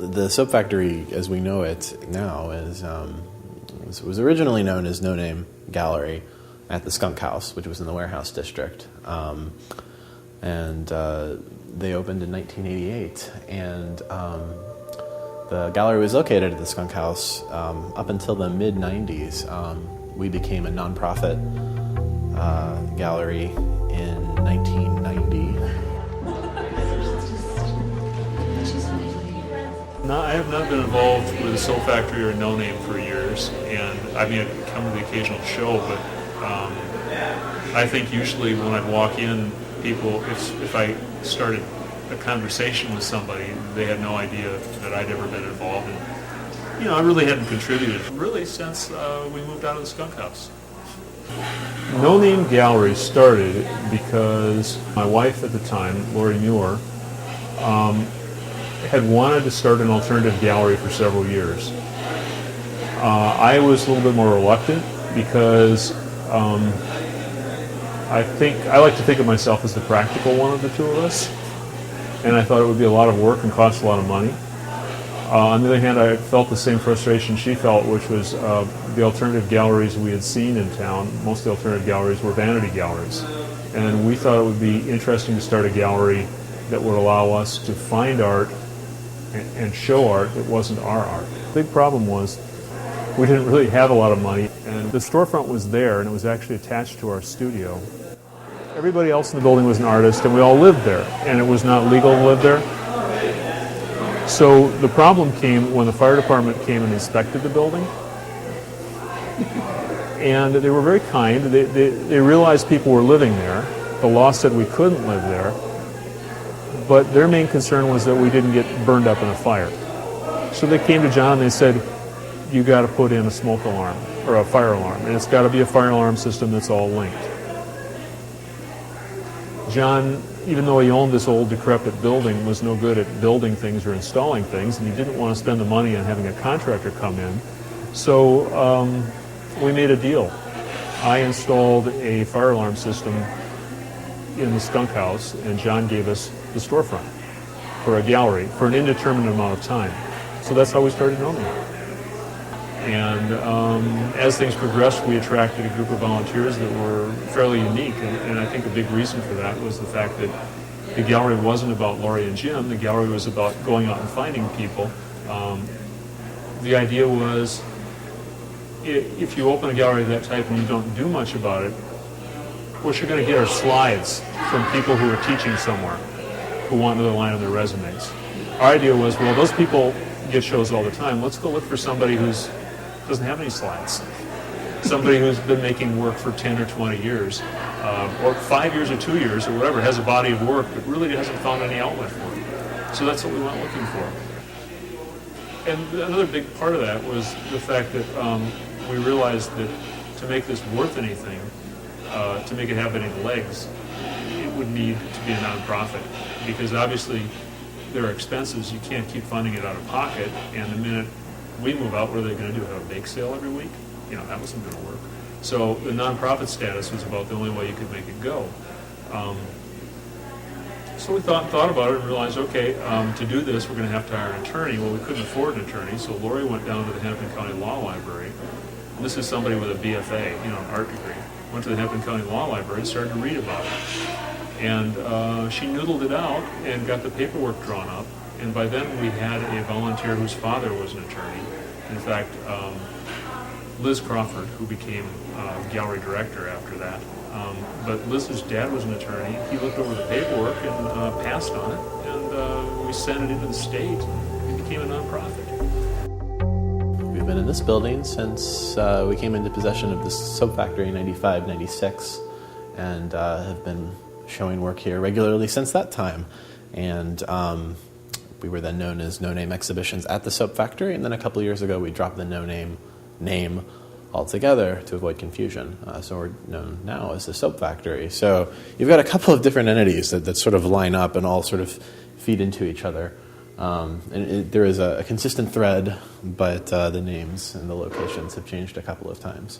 the soap factory, as we know it now, was originally known as No Name Gallery at the Skunk House, which was in the Warehouse District. And they opened in 1988, and the gallery was located at the Skunk House up until the mid-90s. We became a nonprofit gallery in 1990. No, I have not been involved with a soap factory or No Name for years, and I mean, I'd come to the occasional show, but I think usually when I'd walk in, people, if I started a conversation with somebody, they had no idea that I'd ever been involved, and I really hadn't contributed really since we moved out of the Skunk House. No Name Gallery started because my wife at the time, Lori Muir, had wanted to start an alternative gallery for several years. I was a little bit more reluctant because I like to think of myself as the practical one of the two of us, and I thought it would be a lot of work and cost a lot of money. On the other hand, I felt the same frustration she felt, which was the alternative galleries we had seen in town. Most of the alternative galleries were vanity galleries, and we thought it would be interesting to start a gallery that would allow us to find art and show art that wasn't our art. The big problem was we didn't really have a lot of money, and the storefront was there, and it was actually attached to our studio. Everybody else in the building was an artist, and we all lived there, and it was not legal to live there. So the problem came when the fire department came and inspected the building, and they were very kind. They realized people were living there. The law said we couldn't live there, but their main concern was that we didn't get burned up in a fire. So they came to John and they said, you got to put in a smoke alarm or a fire alarm, and it's got to be a fire alarm system that's all linked. John, even though he owned this old decrepit building, was no good at building things or installing things, and he didn't want to spend the money on having a contractor come in. So we made a deal. I installed a fire alarm system in the Skunk House, and John gave us the storefront for a gallery for an indeterminate amount of time. So that's how we started No Name. And as things progressed, we attracted a group of volunteers that were fairly unique, and I think a big reason for that was the fact that the gallery wasn't about Lori and Jim. The gallery was about going out and finding people. The idea was, if you open a gallery of that type and you don't do much about it, what you're going to get are slides from people who are teaching somewhere, who want another line on their resumes. Our idea was, well, those people get shows all the time. Let's go look for somebody who doesn't have any slides. Somebody who's been making work for 10 or 20 years, or 5 years or 2 years, or whatever, has a body of work, but really hasn't found any outlet for it. So that's what we went looking for. And another big part of that was the fact that we realized that to make this worth anything, to make it have any legs, it would need to be a nonprofit, because obviously there are expenses. You can't keep funding it out of pocket, and the minute we move out, what are they going to do, have a bake sale every week? That wasn't going to work. So the nonprofit status was about the only way you could make it go. So we thought about it and realized, okay, to do this, we're going to have to hire an attorney. Well, we couldn't afford an attorney, so Lori went down to the Hennepin County Law Library. And this is somebody with a BFA, an art degree. Went to the Hennepin County Law Library and started to read about it. And she noodled it out and got the paperwork drawn up. And by then we had a volunteer whose father was an attorney. In fact, Liz Crawford, who became gallery director after that. But Liz's dad was an attorney. He looked over the paperwork and passed on it. And we sent it into the state and it became a nonprofit. We've been in this building since we came into possession of the soap factory in 95, 96, and have been showing work here regularly since that time. And we were then known as No Name Exhibitions at the soap factory, and then a couple of years ago we dropped the No Name name altogether to avoid confusion. So we're known now as the soap factory. So you've got a couple of different entities that sort of line up and all sort of feed into each other. There is a consistent thread, but the names and the locations have changed a couple of times.